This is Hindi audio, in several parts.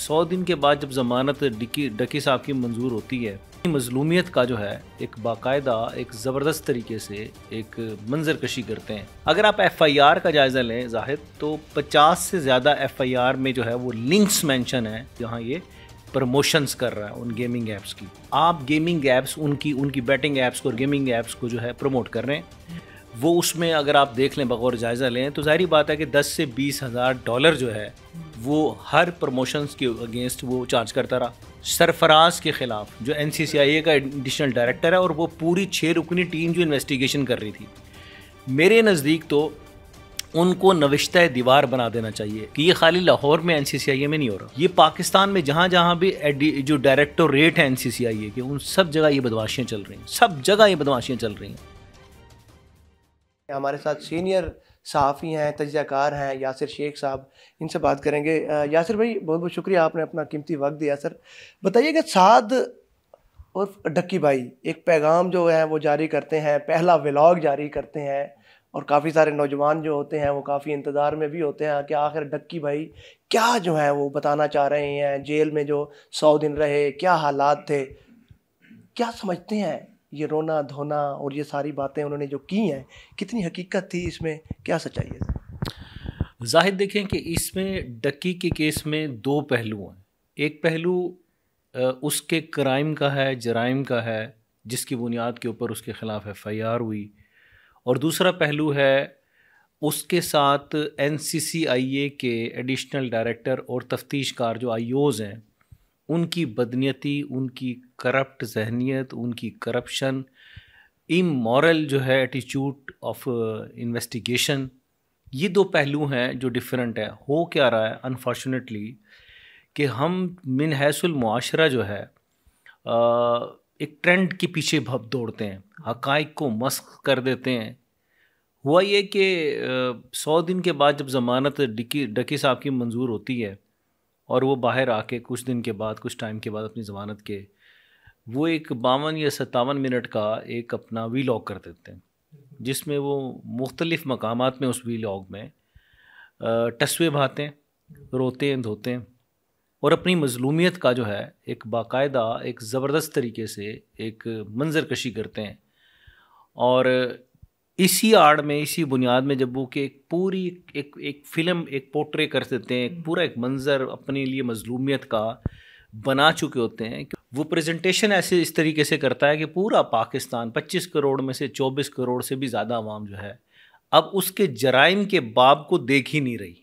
100 दिन के बाद जब ज़मानत डकी साहब की मंजूर होती है, मजलूमियत का जो है एक बाकायदा एक ज़बरदस्त तरीके से एक मंजर कशी करते हैं। अगर आप FIR का जायज़ा लें जाहिद, तो 50 से ज़्यादा FIR में जो है वो लिंक्स मेंशन है जहाँ ये प्रमोशंस कर रहा है उन गेमिंग ऐप्स की। आप गेमिंग ऐप्स उनकी बैटिंग ऐप्स को और गेमिंग ऐप्स को जो है प्रमोट कर रहे हैं। वो उसमें अगर आप देख लें, बगौर जायज़ा लें, तो ज़ाहिर बात है कि 10 से 20 हज़ार डॉलर जो है वो हर प्रमोशंस के अगेंस्ट वो चार्ज करता रहा। सरफराज के ख़िलाफ़ जो NCCIA का एडिशनल डायरेक्टर है और वो पूरी 6 रुकनी टीम जो इन्वेस्टिगेशन कर रही थी, मेरे नज़दीक तो उनको नविश्ता दीवार बना देना चाहिए कि ये खाली लाहौर में NCCIA में नहीं हो रहा, ये पाकिस्तान में जहाँ जहाँ भी जो डायरेक्टोरेट है NCCIA के, उन सब जगह ये बदमाशियाँ चल रही हैं, सब जगह ये बदमाशियाँ चल रही हैं। हमारे साथ सीनियर सहाफ़ी हैं, तजज़ियाकार हैं यासिर शेख साहब, इनसे बात करेंगे। यासिर भाई, बहुत बहुत शुक्रिया, आपने अपना कीमती वक्त दिया। सर बताइएगा, साद और डक्की भाई एक पैगाम जो है वो जारी करते हैं, पहला व्लॉग जारी करते हैं, और काफ़ी सारे नौजवान जो होते हैं वो काफ़ी इंतज़ार में भी होते हैं कि आखिर डक्की भाई क्या जो है वो बताना चाह रहे हैं। जेल में जो 100 दिन रहे, क्या हालात थे, क्या समझते हैं ये रोना धोना और ये सारी बातें उन्होंने जो की हैं, कितनी हकीकत थी इसमें, क्या सच्चाई है? जाहिद, देखें कि इसमें डक्की के केस में दो पहलू हैं। एक पहलू उसके क्राइम का है, जराइम का है, जिसकी बुनियाद के ऊपर उसके ख़िलाफ़ FIR हुई, और दूसरा पहलू है उसके साथ NCCIA के एडिशनल डायरेक्टर और तफ्तीशकार जो IOs हैं, उनकी बदनीयती, उनकी करप्ट जहनीत, उनकी करप्शन, इमोरल जो है एटीट्यूड ऑफ इन्वेस्टिगेशन, ये दो पहलू हैं जो डिफरेंट है। हो क्या रहा है अनफॉर्चुनेटली कि हम मिन हैसुल मुआशरा जो है एक ट्रेंड के पीछे भब दौड़ते हैं, हकाइक को मस्क कर देते हैं। हुआ ये कि 100 दिन के बाद जब ज़मानत डकी साहब की मंजूर होती है और वो बाहर आके कुछ दिन के बाद, कुछ टाइम के बाद अपनी ज़मानत के, वो एक 52 या 57 मिनट का एक अपना वीलॉग कर देते हैं, जिसमें वो मुख्तलिफ़ मकामात में, उस वीलॉग में टस्वे बहाते हैं, रोते हैं, धोते हैं, और अपनी मजलूमियत का जो है एक बाकायदा एक ज़बरदस्त तरीके से एक मंजर कशी करते हैं। और इसी आड़ में, इसी बुनियाद में जब वो कि एक पूरी एक फ़िल्म एक पोर्ट्रे कर देते हैं, एक पूरा एक मंज़र अपने लिए मजलूमियत का बना चुके होते हैं, वो प्रेजेंटेशन ऐसे इस तरीके से करता है कि पूरा पाकिस्तान 25 करोड़ में से 24 करोड़ से भी ज़्यादा आवाम जो है अब उसके जराइम के बाब को देख ही नहीं रही।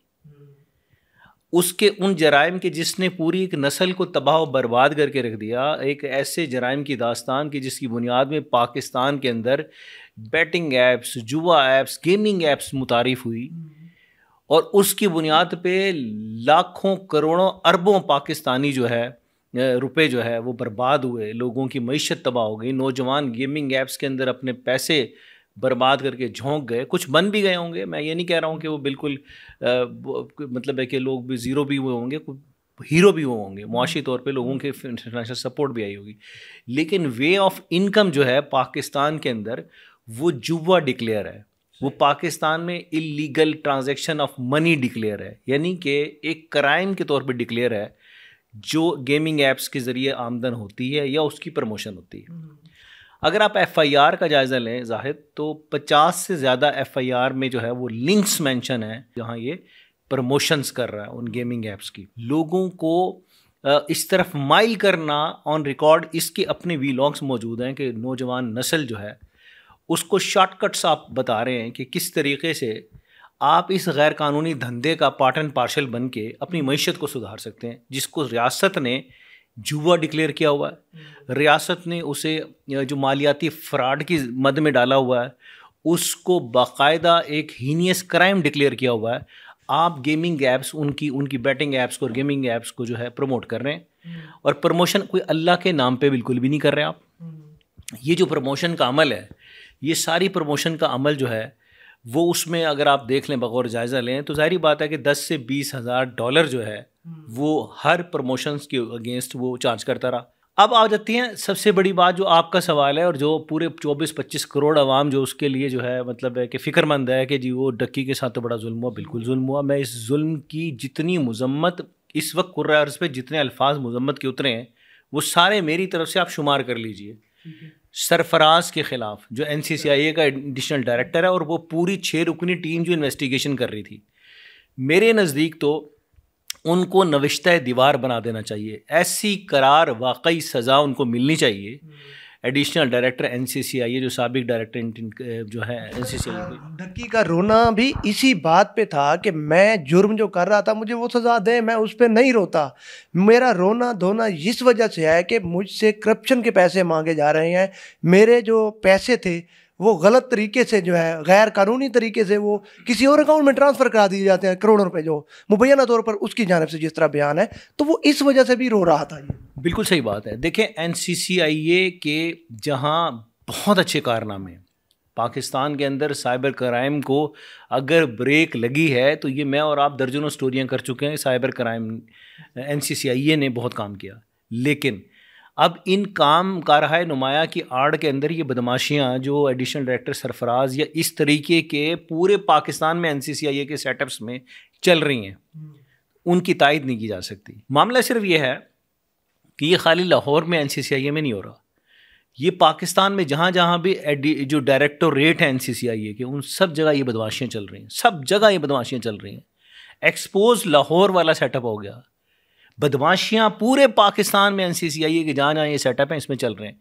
उसके उन जराइम के जिसने पूरी एक नस्ल को तबाह व बर्बाद करके रख दिया, एक ऐसे जराइम की दास्तान की जिसकी बुनियाद में पाकिस्तान के अंदर बैटिंग ऐप्स, जुआ ऐप्स, गेमिंग ऐप्स मुतारिफ हुई, और उसकी बुनियाद पे लाखों करोड़ों अरबों पाकिस्तानी जो है रुपए जो है वो बर्बाद हुए, लोगों की मईशत तबाह हो गई, नौजवान गेमिंग ऐप्स के अंदर अपने पैसे बर्बाद करके झोंक गए। कुछ बन भी गए होंगे, मैं ये नहीं कह रहा हूँ कि वो बिल्कुल मतलब है कि लोग भी ज़ीरो भी हुए होंगे, हीरो भी हुए होंगे, मुआशी तौर पे लोगों के इंटरनेशनल सपोर्ट भी आई होगी, लेकिन वे ऑफ इनकम जो है पाकिस्तान के अंदर वो जुआ डिक्लेयर है, वो पाकिस्तान में illegal transaction of money declare है, यानी कि एक क्राइम के तौर पे डिक्लेयर है जो गेमिंग ऐप्स के ज़रिए आमदन होती है या उसकी प्रमोशन होती है। अगर आप FIR का जायज़ा लें जाहिद, तो 50 से ज़्यादा FIR में जो है वो लिंक्स मेंशन है जहाँ ये प्रमोशंस कर रहा है उन गेमिंग ऐप्स की। लोगों को इस तरफ माइल करना ऑन रिकॉर्ड, इसके अपने वीलॉग्स मौजूद हैं कि नौजवान नस्ल जो है उसको शॉर्टकट्स आप बता रहे हैं कि किस तरीके से आप इस गैर कानूनी धंधे का पार्ट एंड पार्शल बन के अपनी मईशत को सुधार सकते हैं, जिसको रियासत ने जुआ डिक्लेयर किया हुआ है। रियासत ने उसे जो मालियाती फ्रॉड की मद में डाला हुआ है, उसको बाकायदा एक हीनियस क्राइम डिक्लेयर किया हुआ है। आप गेमिंग ऐप्स, उनकी बैटिंग ऐप्स को और गेमिंग ऐप्स को जो है प्रमोट कर रहे हैं, और प्रमोशन कोई अल्लाह के नाम पे बिल्कुल भी नहीं कर रहे आप। ये जो प्रमोशन का अमल है, ये सारी प्रमोशन का अमल जो है वो उसमें अगर आप देख लें, बगौर जायज़ा लें, तो ज़ाहिर बात है कि 10 से 20 हज़ार डॉलर जो है वो हर प्रमोशंस के अगेंस्ट वो चार्ज करता रहा। अब आ जाती हैं सबसे बड़ी बात जो आपका सवाल है, और जो पूरे 24-25 करोड़ आवाम जो उसके लिए जो है मतलब है कि फ़िक्रमंद है कि जी वो डक्की के साथ तो बड़ा जुल्म हुआ। बिल्कुल जुल्म हुआ। मैं इस जुल्म की जितनी मजम्मत इस वक्त कुर्रा अर्ज़ पे जितने अल्फाज मजम्मत के उतरे हैं वो सारे मेरी तरफ से आप शुमार कर लीजिए। सरफराज के ख़िलाफ़ जो NCCIA का एडिशनल डायरेक्टर है और वो पूरी 6 रुकनी टीम जो इन्वेस्टिगेशन कर रही थी, मेरे नज़दीक तो उनको नविश्ता दीवार बना देना चाहिए। ऐसी करार वाकई सज़ा उनको मिलनी चाहिए। एडिशनल डायरेक्टर NCCIA जो साबिक डायरेक्टर जो है NCCIA की, ढक्की का रोना भी इसी बात पे था कि मैं जुर्म जो कर रहा था मुझे वो सज़ा दे, मैं उस पर नहीं रोता। मेरा रोना धोना इस वजह से है कि मुझसे करप्शन के पैसे मांगे जा रहे हैं, मेरे जो पैसे थे वो गलत तरीके से जो है गैर कानूनी तरीके से वो किसी और अकाउंट में ट्रांसफ़र करा दिए जाते हैं करोड़ों रुपए जो मुबैना तौर पर उसकी जानिब से जिस तरह बयान है, तो वो इस वजह से भी रो रहा था। ये बिल्कुल सही बात है। देखें NCCIA के जहाँ बहुत अच्छे कारनामे हैं पाकिस्तान के अंदर, साइबर क्राइम को अगर ब्रेक लगी है तो ये मैं और आप दर्जनों स्टोरियाँ कर चुके हैं। साइबर क्राइम NCCIA ने बहुत काम किया, लेकिन अब इन काम कारहाय नुमाया की आड़ के अंदर ये बदमाशियाँ जो एडिशनल डायरेक्टर सरफराज या इस तरीके के पूरे पाकिस्तान में NCCIA के सेटअप्स में चल रही हैं, उनकी तायद नहीं की जा सकती। मामला सिर्फ ये है कि ये खाली लाहौर में NCCIA में नहीं हो रहा, ये पाकिस्तान में जहाँ जहाँ भी जो डायरेक्टोरेट है NCCIA के, उन सब जगह ये बदमाशियाँ चल रही हैं, सब जगह ये बदमाशियाँ चल रही हैं। एक्सपोज लाहौर वाला सेटअप हो गया, बदमाशियाँ पूरे पाकिस्तान में NCCIA के जहाँ जहाँ ये सेटअप हैं इसमें चल रहे हैं।